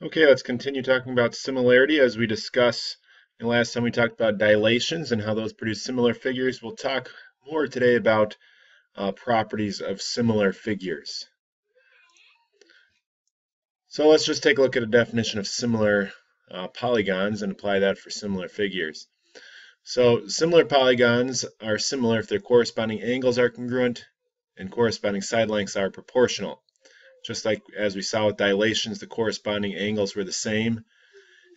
Okay, let's continue talking about similarity as we discuss. Last time we talked about dilations and how those produce similar figures. We'll talk more today about properties of similar figures. So let's just take a look at a definition of similar polygons and apply that for similar figures. So similar polygons are similar if their corresponding angles are congruent and corresponding side lengths are proportional. Just like as we saw with dilations, the corresponding angles were the same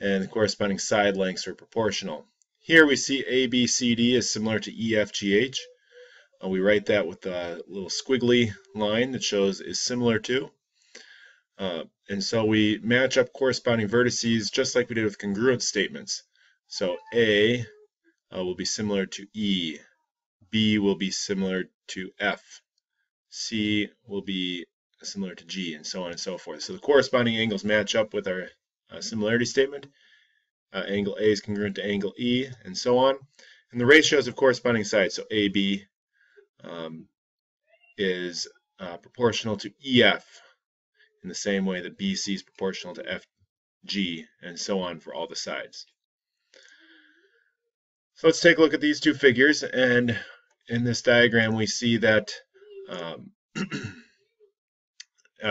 and the corresponding side lengths are proportional. Here we see ABCD is similar to EFGH. We write that with a little squiggly line that shows is similar to. And so we match up corresponding vertices just like we did with congruent statements. So A will be similar to E, B will be similar to F, C will be similar to G, and so on and so forth. So the corresponding angles match up with our similarity statement. Angle A is congruent to angle E, and so on. And the ratios of corresponding sides, so AB is proportional to EF in the same way that BC is proportional to FG, and so on for all the sides. So let's take a look at these two figures, and in this diagram we see that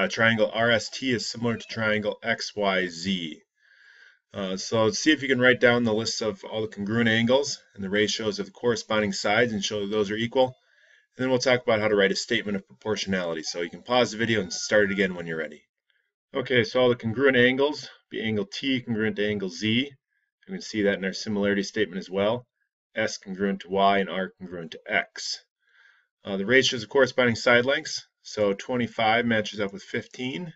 triangle RST is similar to triangle XYZ. So let's see if you can write down the lists of all the congruent angles and the ratios of the corresponding sides and show that those are equal. And then we'll talk about how to write a statement of proportionality. So you can pause the video and start it again when you're ready. Okay, so all the congruent angles be angle T congruent to angle Z. You can see that in our similarity statement as well. S congruent to Y and R congruent to X. The ratios of corresponding side lengths. So 25 matches up with 15.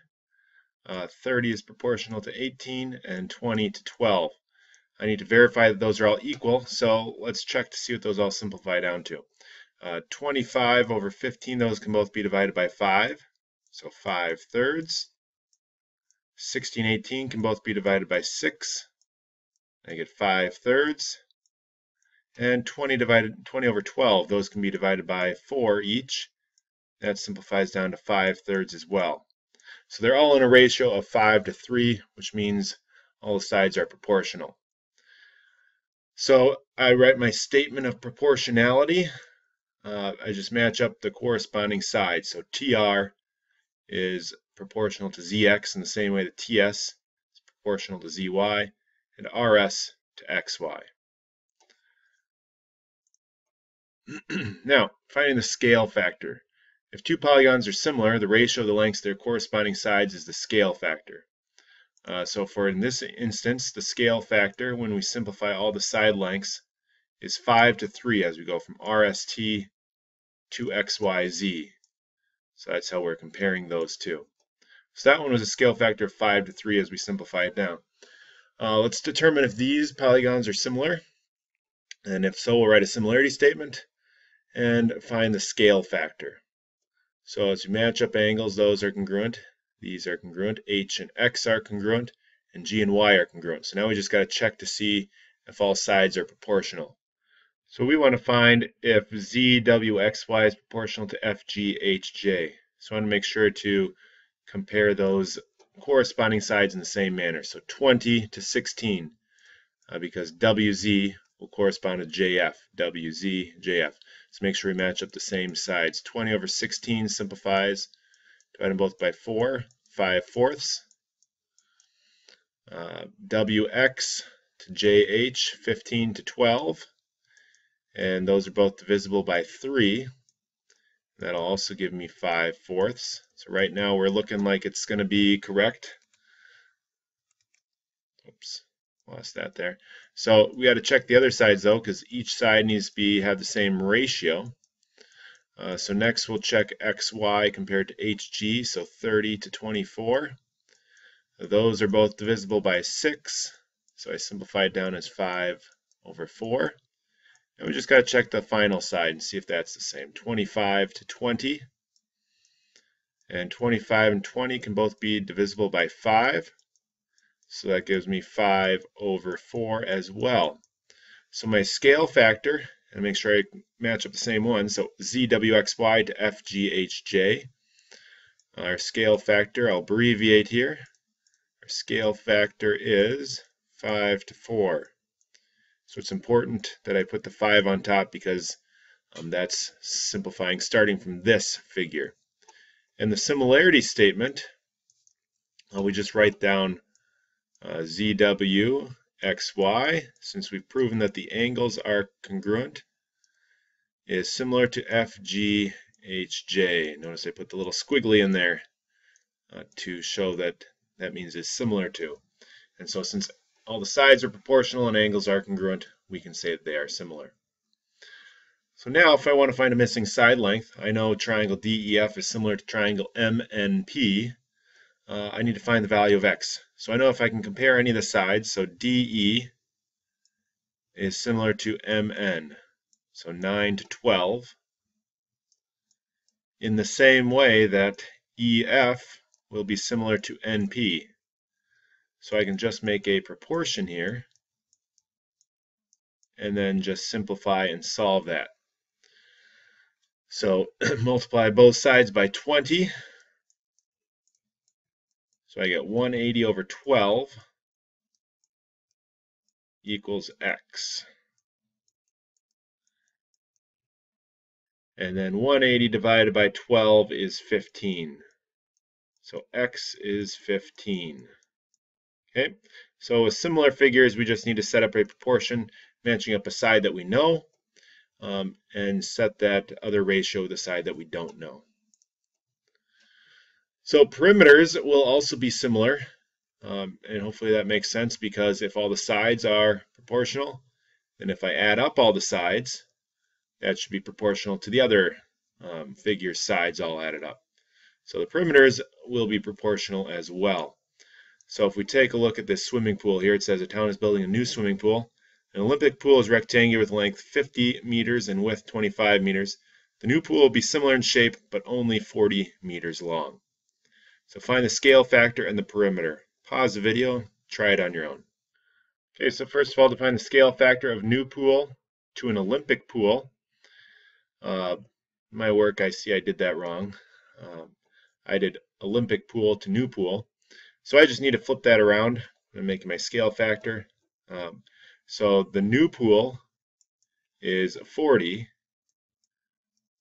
30 is proportional to 18, and 20 to 12. I need to verify that those are all equal, so let's check to see what those all simplify down to. 25 over 15, those can both be divided by 5, so 5/3. 16, 18 can both be divided by 6, I get 5/3. And 20 over 12, those can be divided by 4 each. That simplifies down to 5/3 as well. So they're all in a ratio of 5:3, which means all the sides are proportional. So I write my statement of proportionality. I just match up the corresponding sides. So TR is proportional to ZX in the same way that TS is proportional to ZY, and RS to XY. Now, finding the scale factor. If two polygons are similar, the ratio of the lengths of their corresponding sides is the scale factor. So for in this instance, the scale factor, when we simplify all the side lengths, is 5:3 as we go from RST to XYZ. So that's how we're comparing those two. So that one was a scale factor of 5:3 as we simplify it down. Let's determine if these polygons are similar. And if so, we'll write a similarity statement and find the scale factor. So as we match up angles, those are congruent. These are congruent. H and X are congruent, and G and Y are congruent. So now we just got to check to see if all sides are proportional. So we want to find if ZWXY is proportional to FGHJ. So I want to make sure to compare those corresponding sides in the same manner. So 20 to 16, because WZ will correspond to JF, WZ, JF. So make sure we match up the same sides. 20 over 16 simplifies. Divide them both by 4, 5/4. WX to JH, 15 to 12. And those are both divisible by 3. That'll also give me 5/4. So right now we're looking like it's going to be correct. Oops, lost that there. So we got to check the other sides though, because each side needs to have the same ratio. So next we'll check XY compared to HG, so 30 to 24. Those are both divisible by 6, so I simplify it down as 5/4. And we just got to check the final side and see if that's the same. 25 to 20. And 25 and 20 can both be divisible by 5. So that gives me 5/4 as well. So my scale factor, and make sure I match up the same one, so ZWXY to FGHJ. Our scale factor, I'll abbreviate here. Our scale factor is 5 to 4. So it's important that I put the 5 on top because that's simplifying starting from this figure. And the similarity statement, we just write down ZW XY, since we've proven that the angles are congruent, is similar to FGHJ. Notice I put the little squiggly in there to show that that means it's similar to. And so since all the sides are proportional and angles are congruent, we can say that they are similar. So now if I want to find a missing side length, I know triangle DEF is similar to triangle MNP. I need to find the value of x. So I know if I can compare any of the sides, so DE is similar to MN, so 9 to 12. In the same way that EF will be similar to NP. So I can just make a proportion here and then just simplify and solve that. So multiply both sides by 20. So I get 180 over 12 equals x. And then 180 divided by 12 is 15. So x is 15. Okay, so with similar figures, we just need to set up a proportion matching up a side that we know and set that other ratio with the side that we don't know. So perimeters will also be similar, and hopefully that makes sense, because if all the sides are proportional, then if I add up all the sides, that should be proportional to the other figure's sides all added up. So the perimeters will be proportional as well. So if we take a look at this swimming pool here, it says a town is building a new swimming pool. An Olympic pool is rectangular with length 50 meters and width 25 meters. The new pool will be similar in shape, but only 40 meters long. So find the scale factor and the perimeter. Pause the video, try it on your own. Okay, so first of all, to find the scale factor of new pool to an Olympic pool. My work, I see I did that wrong. I did Olympic pool to new pool. So I just need to flip that around and make my scale factor. So the new pool is 40.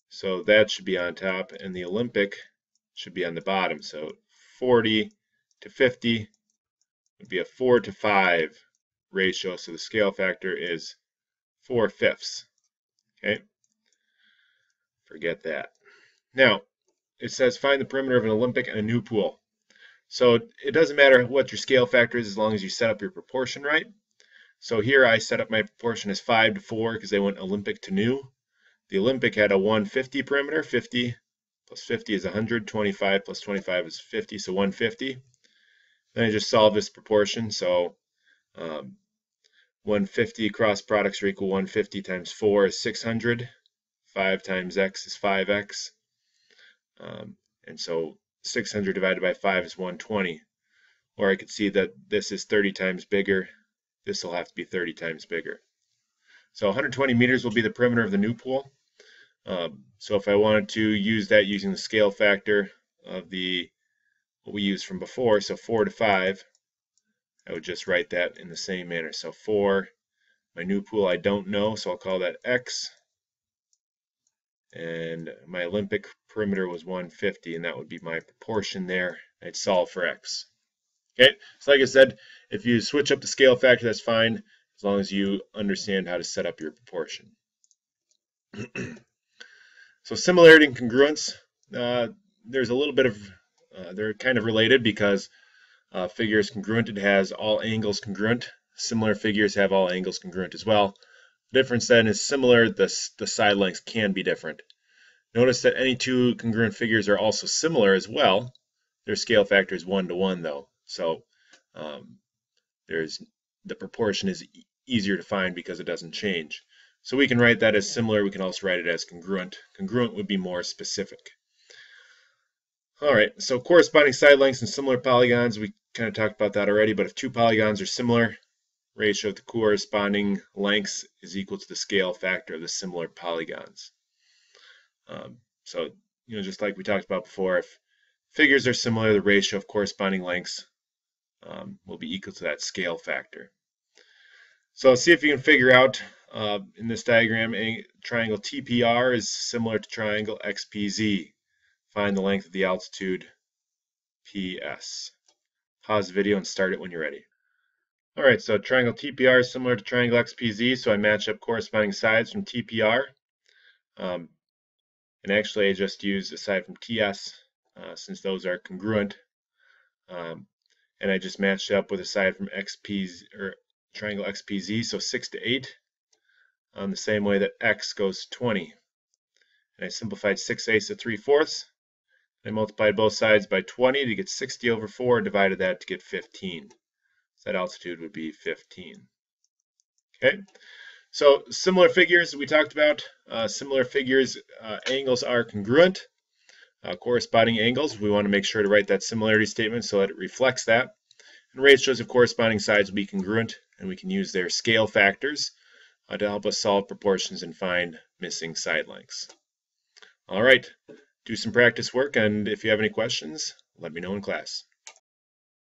So that should be on top, and the Olympic should be on the bottom. So 40 to 50 would be a 4 to 5 ratio. So the scale factor is 4/5. Okay, forget that. Now, it says find the perimeter of an Olympic and a new pool. So it doesn't matter what your scale factor is as long as you set up your proportion right. So here I set up my proportion as 5 to 4 because they went Olympic to new. The Olympic had a 150 perimeter. 50 plus 50 is 100. 25 plus 25 is 50, so 150. Then I just solve this proportion. So 150 cross products are equal 150 times 4 is 600. 5 times x is 5x. And so 600 divided by 5 is 120. Or I could see that this is 30 times bigger. This will have to be 30 times bigger. So 120 meters will be the perimeter of the new pool. So if I wanted to use that using the scale factor of what we used from before, so 4 to 5, I would just write that in the same manner. So 4, my new pool I don't know, so I'll call that x. And my Olympic perimeter was 150, and that would be my proportion there. I'd solve for x. Okay, so like I said, if you switch up the scale factor, that's fine, as long as you understand how to set up your proportion. So similarity and congruence, there's a little bit of, they're kind of related because figure is congruent, it has all angles congruent. Similar figures have all angles congruent as well. The difference then is similar, the side lengths can be different. Notice that any two congruent figures are also similar as well. Their scale factor is 1 to 1 though. So the proportion is easier to find because it doesn't change. So we can write that as similar. We can also write it as congruent. Congruent would be more specific. All right, so corresponding side lengths and similar polygons, we kind of talked about that already, but if two polygons are similar, ratio of the corresponding lengths is equal to the scale factor of the similar polygons. So, just like we talked about before, if figures are similar, the ratio of corresponding lengths will be equal to that scale factor. So let's see if you can figure out in this diagram, triangle TPR is similar to triangle XPZ. Find the length of the altitude PS. Pause the video and start it when you're ready. All right, so triangle TPR is similar to triangle XPZ, so I match up corresponding sides from TPR. And actually, I just used a side from TS since those are congruent. And I just matched up with a side from XPZ, or triangle XPZ, so 6 to 8, the same way that X goes to 20. And I simplified 6/8 to 3/4. I multiplied both sides by 20 to get 60 over 4, divided that to get 15. So that altitude would be 15. Okay, so similar figures we talked about. Similar figures, angles are congruent. Corresponding angles, we want to make sure to write that similarity statement so that it reflects that. And ratios of corresponding sides will be congruent, and we can use their scale factors to help us solve proportions and find missing side lengths. All right, do some practice work, and if you have any questions, let me know in class.